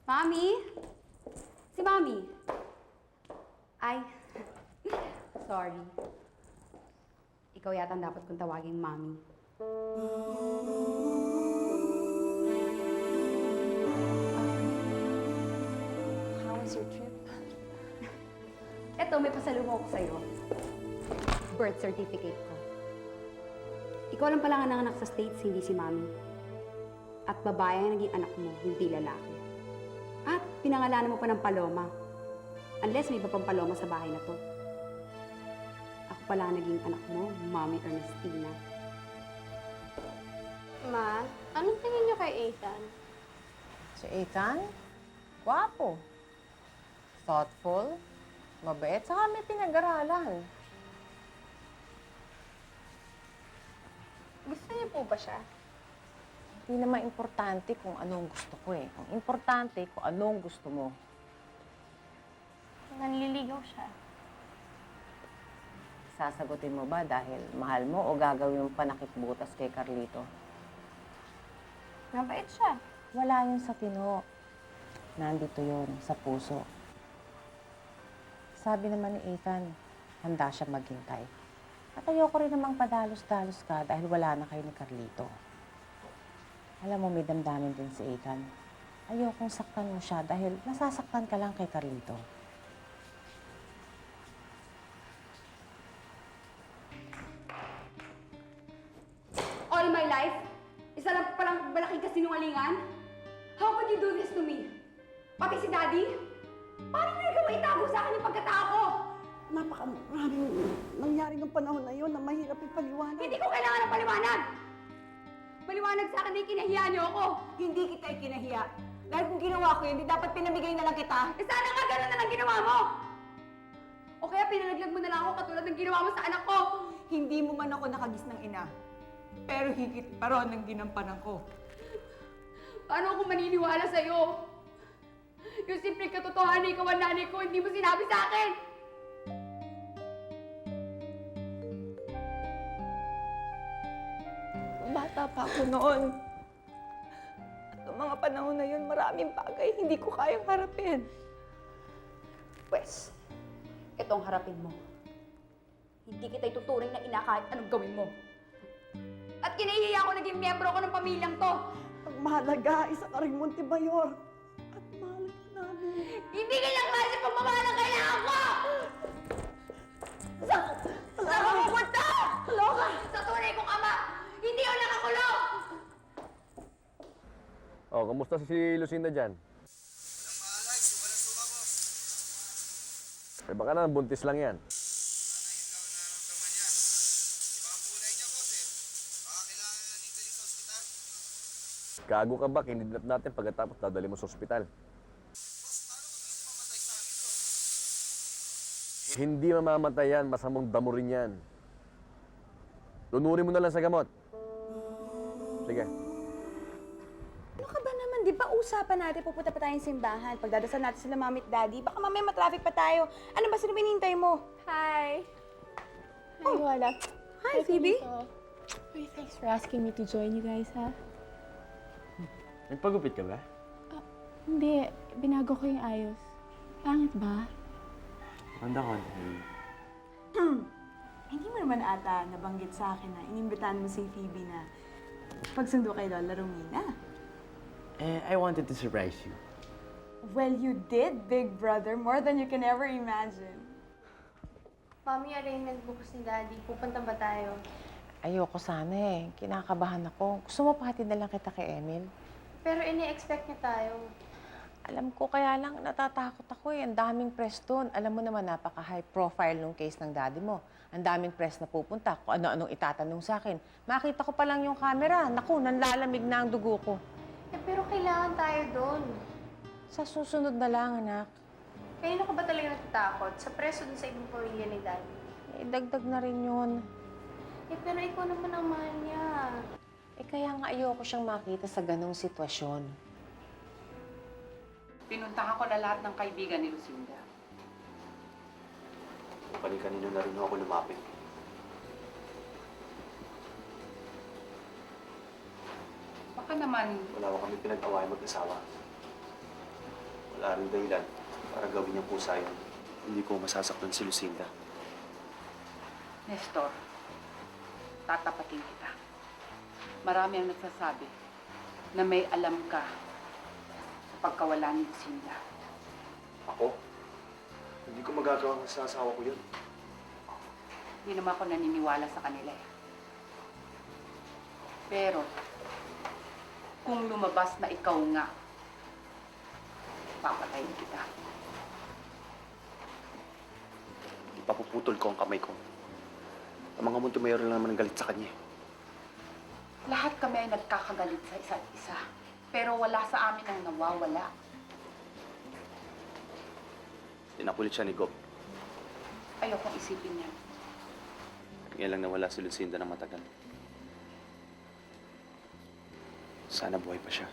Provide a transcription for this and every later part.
Mami? Si Mami? Ay, sorry. Ikaw yata ang dapat kong tawaging Mami. How was your trip? Eto, may pasalubong ko sa'yo. Birth certificate ko. Ikaw lang pala ang nanganak sa States, hindi si Mami. At babae ang naging anak mo, hindi lalaki. At pinangalanan mo pa ng Paloma. Unless may iba pang Paloma sa bahay na to. Ako pala ang naging anak mo, Mami Ernestina. Ma, anong tingin niyo kay Ethan? Si Ethan? Gwapo. Thoughtful. Mabait. Saka may pinag-aralan. Gusto niyo po ba siya? Hindi naman importante kung anong gusto ko eh. Ang importante kung anong gusto mo. Nanliligaw siya. Sasagutin mo ba dahil mahal mo o gagawin mo panakipbutas kay Carlito? Mabait siya. Wala yun sa tino. Nandito yun, sa puso. Sabi naman ni Ethan, handa siya maghintay. At ayoko rin namang padalos-dalos ka dahil wala na kayo ni Carlito. Alam mo, may damdamin din si Ethan. Ayokong saktan mo siya dahil nasasaktan ka lang kay Carlito. All my life, isa lang palang malaking kasinungalingan? How could you do this to me? Pati si Daddy? Paano nila maitago sa akin yung pagkatao ko? Napakaraming nangyari ng panahon na yun na mahirap ipaliwanag. Hindi ko kailangan ng paliwanag! Maliwanag sa akin na ikinahiya niyo ako! Hindi kita ikinahiya. Dahil kung ginawa ko yun, di dapat pinamigay na lang kita. Eh sana nga ganun na lang ginawa mo! O kaya pinalaglag mo na lang ako katulad ng ginawa mo sa anak ko! Hindi mo man ako nakagis ng ina. Pero higit pa ron ang ginampanan ko. Paano ako maniniwala sa'yo? Yung simpleng katotohanan, ikaw ang nanay ko, hindi mo sinabi sa akin! Bata pa ako noon. At noong mga panahon na yun, maraming bagay hindi ko kayang harapin. Pwes, itong harapin mo. Hindi kita ituturing na ina kahit anong gawin mo. At kinahihiya ako naging miyembro ko ng pamilyang to. Ang mahalaga, isa ka rin Montebayor. At mahal ka namin. Hindi kanyang klase pagmamahal ang kailangan ko! Saan ka pupunta? Loka! Sa tunay kong ama, hindi ako nakakulong! Oh, kamusta si Lucinda dyan? Walang maalay, suka ng suka, boss. Eh baka na, buntis lang yan. Sana yun lang ang naramdaman niya. Iba ang kulay niya, boss eh. Baka kailangan na nitali sa ospital. Gago ka ba? Kinidnap natin pagkatapos dadali mo sa ospital. Boss, paano kung hindi mamatay sa amin to? Hindi mamamatay yan, masamang damo rin yan. Tunurin mo na lang sa gamot. Sige. Ano ka ba naman? Di ba usapan natin pupunta pa tayong simbahan? Pagdadasal natin sila mami at daddy, baka mamaya matraffic pa tayo. Ano ba sino binihintay mo? Hi. Hi, Wala. Hi, Phoebe. Hey, thanks for asking me to join you guys, ha? Nagpagupit ka ba? Hindi, binago ko yung ayos. Pangit ba? Handa ko. Hindi mo naman ata nabanggit sa akin na inimbitahan mo si Phoebe na pagsundo kay Lola Romina. I wanted to surprise you. Well, you did, big brother, more than you can ever imagine. Mami, arraignment bukas ni Daddy. Pupunta ba tayo? Ayoko sana eh. Kinakabahan ako. Gusto mo pati na lang kita kay Emil? Pero ini-expect niya tayo. Alam ko, kaya lang natatakot ako eh. Ang daming press doon. Alam mo naman, napaka-high profile nung case ng daddy mo. Ang daming press na pupunta. Kung ano-anong itatanong sa akin. Makita ko pa lang yung camera. Naku, nanlalamig na ang dugo ko. Eh, pero kailangan tayo doon. Sa susunod na lang, anak. Kanino ka ba talaga natatakot? Sa preso dun sa ibang pamilya ni Daddy? Eh, dagdag na rin yun. Eh, pero ikaw naman ang mahal niya. Eh, kaya nga ayoko siyang makita sa ganong sitwasyon. Pinuntahan ko na lahat ng kaibigan ni Lucinda. Kanina na rin ako lumapit. Baka naman, Wala ko kami pinag-away mag-asawa. Wala rin dahilan para gawin niyang pusa yun. Hindi ko masasaktan si Lucinda. Nestor, tatapatin kita. Marami ang nagsasabi na may alam ka sa pagkawala ni Lucinda. Ako? Hindi ko magagawa sa asawa ko yun. Hindi naman ako naniniwala sa kanila eh. Pero, kung lumabas na ikaw nga, papatayin kita. Ipapuputol ko ang kamay ko. Ang mga Montemayor lang naman ang galit sa kanya. Lahat kami ay nagkakagalit sa isa't isa. Pero wala sa amin ang nawawala. Tinakulit siya ni Gob. Ayokong isipin yan. Ngayon lang nawala si Lucinda ng matagal. Sana buhay pa siya.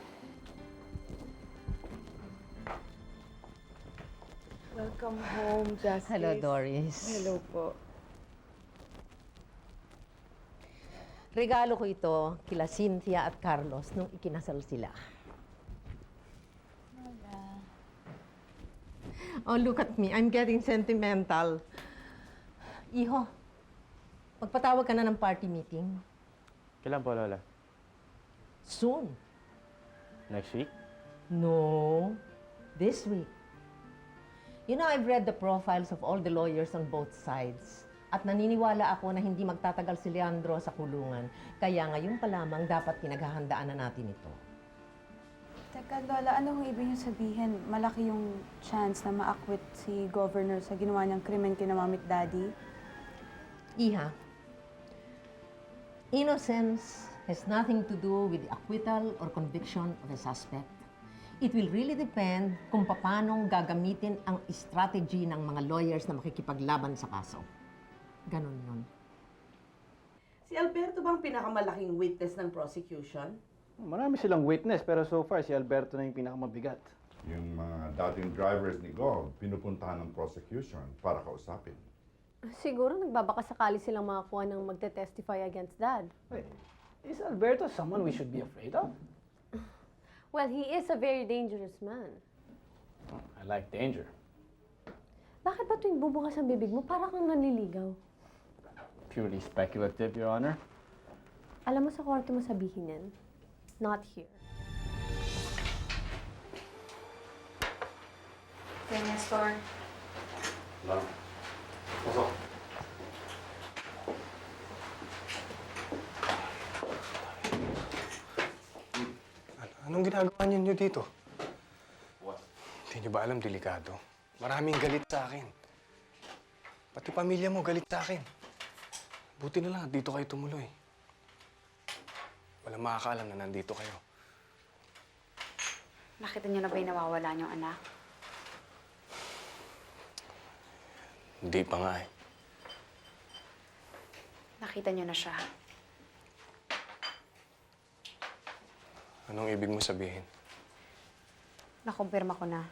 Welcome home, Justice. Hello, Doris. Hello po. Regalo ko ito kila Cynthia at Carlos nung ikinasal sila. Oh, look at me. I'm getting sentimental. Iho, magpatawag ka na ng party meeting. Kailan po, Lola? Soon. Next week? No, this week. You know, I've read the profiles of all the lawyers on both sides. At naniniwala ako na hindi magtatagal si Leandro sa kulungan. Kaya ngayon pa lamang dapat pinaghahandaan na natin ito. Teka, Lola, ano kung ibig niyo sabihin? Malaki yung chance na ma-acquit si Governor sa ginawa niyang krimen kina Mami at Daddy? Iha, innocence has nothing to do with the acquittal or conviction of a suspect. It will really depend kung paanong gagamitin ang strategy ng mga lawyers na makikipaglaban sa kaso. Ganon yun. Si Alberto bang pinakamalaking witness ng prosecution? Marami silang witness, pero so far si Alberto na yung pinakamabigat. Yung mga dating drivers ni Gob, pinupuntahan ng prosecution para kausapin. Siguro nagbabaka sakali silang makakuha ng magte-testify against Dad. Wait, is Alberto someone we should be afraid of? Well, he is a very dangerous man. I like danger. Bakit ba tuwing bubukas ang bibig mo, para kang nanliligaw? Purely speculative, Your Honor. Alam mo sa korte mo sabihin yan. Not here. Okay, Nestor. Lang. Pasok. Anong ginagawa niyo dito? Hindi niyo ba alam, delikado? Maraming galit sa akin. Pati pamilya mo galit sa akin. Buti na lang, dito kayo tumuloy. Walang makakaalam na nandito kayo. Nakita niyo na ba yung nawawala niyong anak? Hindi pa nga eh. Nakita niyo na siya. Anong ibig mo sabihin? Nakumpirma ko na.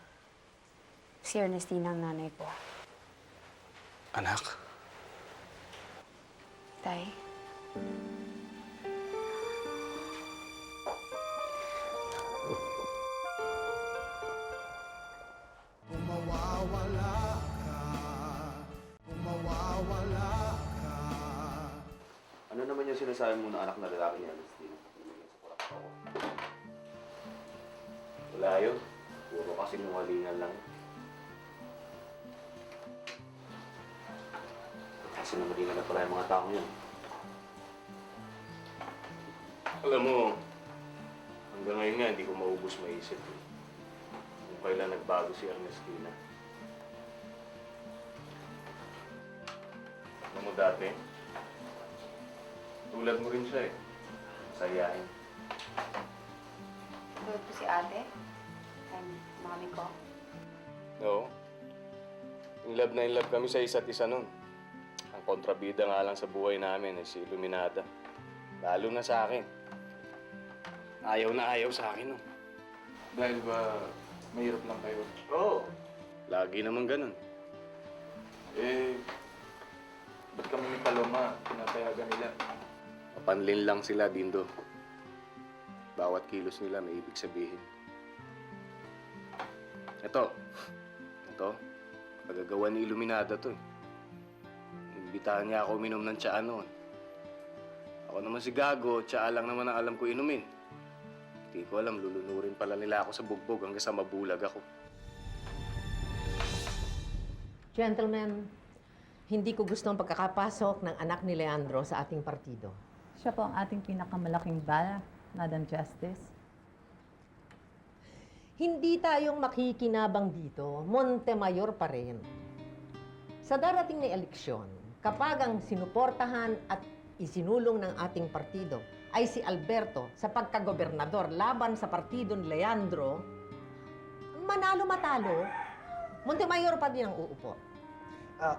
Si Ernestina ang nanay ko. Anak? Tay? Ano naman yung sinasabi mo na anak na lalaki ni Ernestina? Wala yun. Puro kasi nungalingan lang. Kasi nungalingan na pala yung mga tao yun. Alam mo, hanggang ngayon nga hindi ko maubos maisip kung kailan nagbago si Ernestina. Alam mo dati, tulad mo rin siya eh. Masayahin. Tulad ko si ate. And mami ko. Oo. In love na in love kami sa isa't isa nun. Ang kontrabida nga lang sa buhay namin ay si Iluminada. Lalo na sa akin. Ayaw na ayaw sa akin nun. Dahil ba mahirap lang kayo? Oo. Lagi naman ganun. Eh, ba't kami ni Paloma pinapayagan nila? Mapanlin lang sila, Dindo. Bawat kilos nila may ibig sabihin. Ito, pagagawa ni Iluminada to eh. Imbitahan niya ako uminom ng tsaa noon. Ako naman si Gago, tsaa lang naman ang alam ko inumin. Hindi ko alam, lulunurin pala nila ako sa bugbog hanggang sa mabulag ako. Gentlemen, hindi ko gusto ang pagkakapasok ng anak ni Leandro sa ating partido. Siya po ang ating pinakamalaking bala, Madam Justice. Hindi tayong makikinabang dito, Montemayor pa rin. Sa darating na eleksyon, kapag ang sinuportahan at isinulong ng ating partido ay si Alberto sa pagkagobernador laban sa partido ni Leandro, manalo-matalo, Montemayor pa din ang uupo.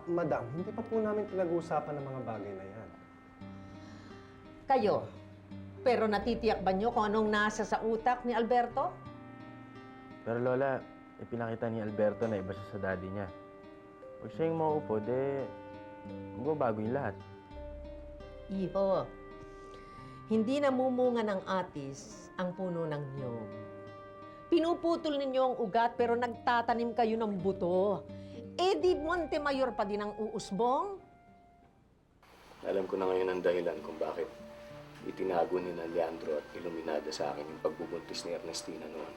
Madam, hindi pa po namin pinag-uusapan ng mga bagay na yan. Kayo, pero natitiyak ba nyo kung anong nasa sa utak ni Alberto? Pero Lola, ipinakita ni Alberto na iba siya sa daddy niya. Pag siya yung mauupo, magbabago yung lahat. Iho, hindi namumunga ng atis ang puno ng niyog. Pinuputol ninyo ang ugat pero nagtatanim kayo ng buto. Eh di Montemayor pa din ang uusbong? Alam ko na ngayon ang dahilan kung bakit itinago ni Leandro at Iluminada sa akin yung pagbubuntis ni Ernestina noon.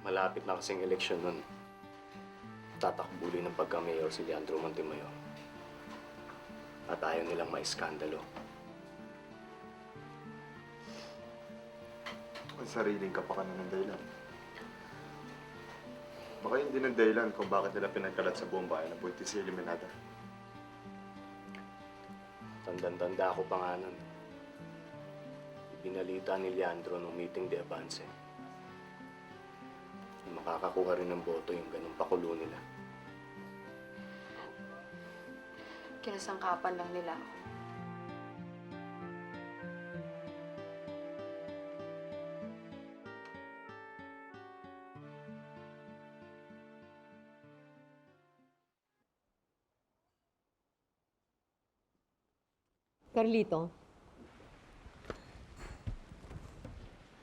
Malapit na kasing eleksyon nun. Tatakbuli ng pagka-mayor si Leandro Montemayor. At ayaw nilang maiskandalo. Ang sariling kapakanan ng dahilan. Baka hindi ng dahilan kung bakit nila pinagkalat sa buong bayan na buntis si Iluminada. Tandang-tanda ako pa nga nun. Ibinalita ni Leandro nung meeting de Avance. Makakakuha rin ng boto yung ganung pakulo nila. Kinasangkapan lang nila ako. Carlito,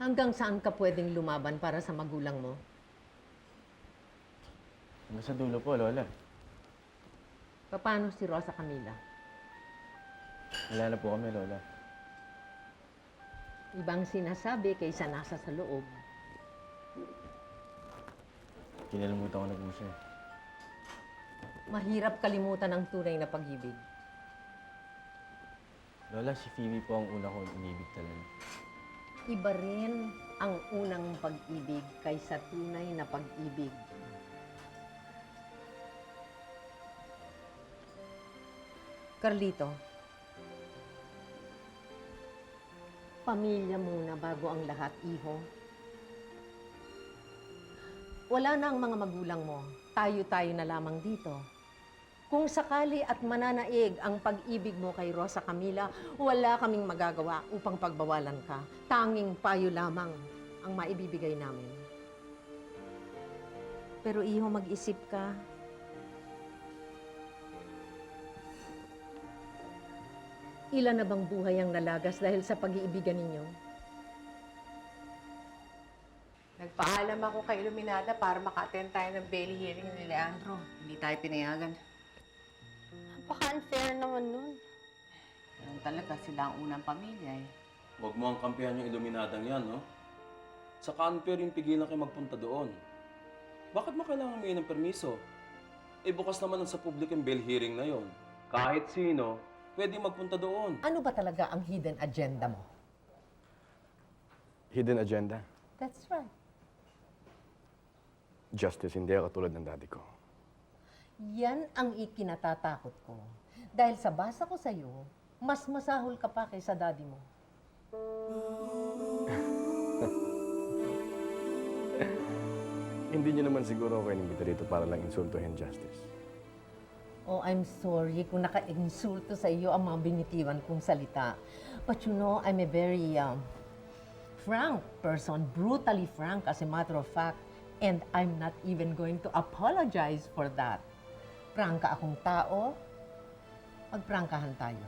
hanggang saan ka pwedeng lumaban para sa magulang mo? Hanggang sa dulo po, Lola. Paano si Rosa Camila? Wala na po kami, Lola. Ibang sinasabi kaysa nasa sa loob. Kinalimutan ko na po siya. Mahirap kalimutan ang tunay na pag-ibig. Lola, si Phoebe po ang una kong inibig talaga. Iba rin ang unang pag-ibig kaysa tunay na pag-ibig. Carlito, pamilya muna bago ang lahat, iho. Wala na ang mga magulang mo. Tayo-tayo na lamang dito. Kung sakali at mananaig ang pag-ibig mo kay Rosa Camila, wala kaming magagawa upang pagbawalan ka. Tanging payo lamang ang maibibigay namin. Pero iho, mag-isip ka. Ilan na bang buhay ang nalagas dahil sa pag-iibigan ninyo? Nagpaalam ako kay Iluminada para maka-attend tayo ng bail hearing ni Leandro. Hindi tayo pinayagan. Napaka-unfair naman nun. Ganun talaga, sila ang unang pamilya eh. Huwag mo ang kampihan yung Iluminadang yan, no? Saka unfair yung pigilan kayo magpunta doon. Bakit mo kailangan humingi ng permiso? Eh, bukas naman sa public yung bail hearing na yon. Kahit sino, pwede magpunta doon. Ano ba talaga ang hidden agenda mo? Hidden agenda? That's right. Justice, hindi ako katulad ng daddy ko. Yan ang ikinatatakot ko. Dahil sa basa ko sa'yo, mas masahol ka pa kaysa daddy mo. Hindi niyo naman siguro ako inimbita dito para lang insultuhin Justice. Oh, I'm sorry kung naka-insulto sa iyo ang mga binitiwan kong salita. But you know, I'm a very frank person, brutally frank as a matter of fact, and I'm not even going to apologize for that. Prangka akong tao, magprangkahan tayo.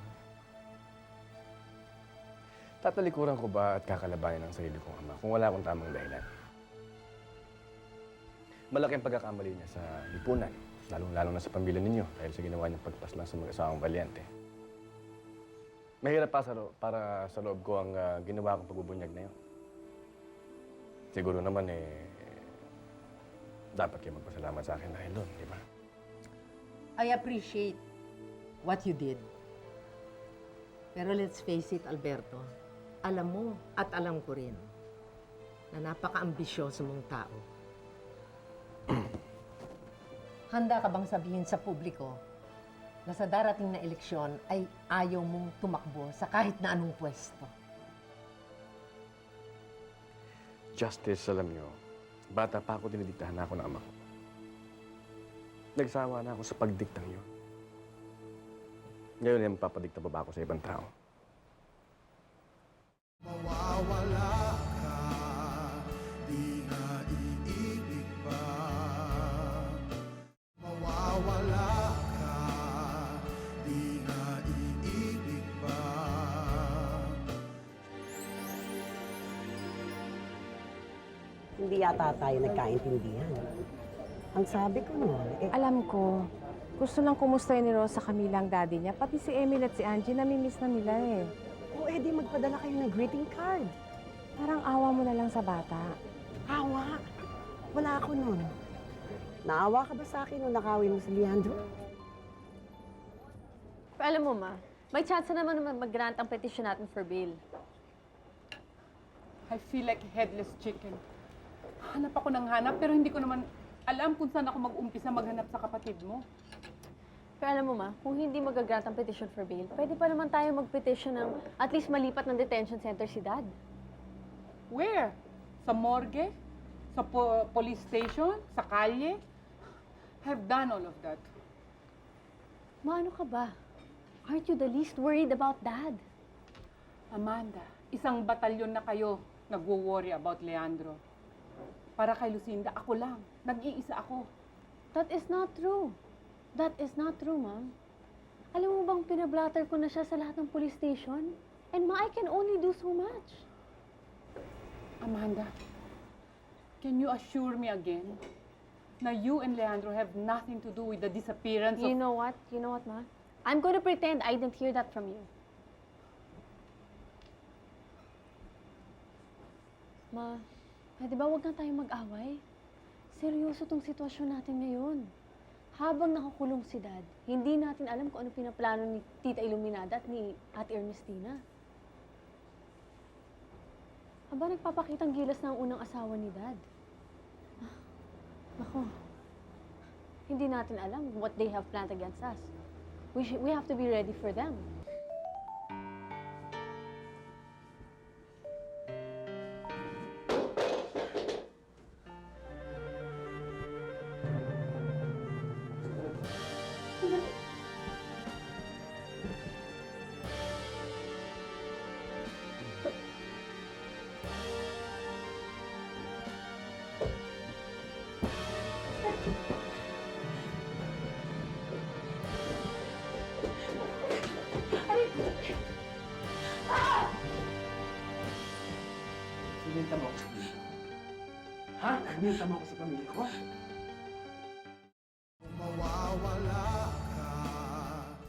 Tatalikuran ko ba at kakalabayan ang sarili kong ama kung wala akong tamang dahilan? Malaki ang pagkakamali niya sa lipunan, lalong-lalo na sa pamilya ninyo dahil sa ginawa niyang pagpaslang sa mag-asawang Valiente. Mahirap para sa loob ko ang ginawa kong pagbubunyag na yun. Siguro naman dapat kayo magpasalamat sa akin dahil doon, di ba? I appreciate what you did. Pero let's face it, Alberto, alam mo at alam ko rin na napaka-ambisyoso mong tao. Handa ka bang sabihin sa publiko na sa darating na eleksyon ay ayaw mong tumakbo sa kahit na anong pwesto? Justice, alam niyo, bata pa ako, dinidiktahan ako ng ama ko. Nagsawa na ako sa pagdiktang yun. Ngayon ay magpapadikta pa ba ako sa ibang tao? Mawawala ka, di na iibig pa. Mawawala ka, di na iibig pa. Hindi yata tayo nagkaintindihan. Ang sabi ko noon, Alam ko. Gusto lang kumustahin ni Rosa Camila ang daddy niya. Pati si Emil at si Angie, namimiss na nila eh. O edi magpadala kayo ng greeting card. Parang awa mo na lang sa bata. Awa? Wala ako noon. Naawa ka ba sa akin nung nakawin mo si Leandro? Pero alam mo, Ma, may chance naman mag-grant ang petition natin for bail. I feel like headless chicken. Hanap ako ng hanap, pero hindi ko naman alam kung saan ako mag-umpisa maghanap sa kapatid mo. Pero alam mo, Ma, kung hindi mag-grant ang petition for bail, pwede pa naman tayo mag-petition ng at least malipat ng detention center si Dad. Where? Sa morgue? Sa police station? Sa kalye? I've done all of that. Ma, ano ka ba? Aren't you the least worried about Dad? Amanda, isang batalyon na kayo nagwo-worry about Leandro. Para kay Lucinda, ako lang. Nag-iisa ako. That is not true. That is not true, Ma'am. Alam mo bang pinablatter ko na siya sa lahat ng police station? And Ma, I can only do so much. Amanda, can you assure me again na you and Leandro have nothing to do with the disappearance of... You know what? You know what, Ma? I'm going to pretend I didn't hear that from you. Ma, pwede ba huwag na tayong mag-away? Seryoso tong sitwasyon natin ngayon. Habang nakakulong si Dad, hindi natin alam kung ano pinaplano ni Tita Iluminada at ni Ate Ernestina. Aba, nagpapakitang gilas na ang unang asawa ni Dad. Nako, hindi natin alam what they have planned against us. We have to be ready for them. Binenta mo ako sa pamilya ko. Ha? Binenta mo ako sa pamilya ko?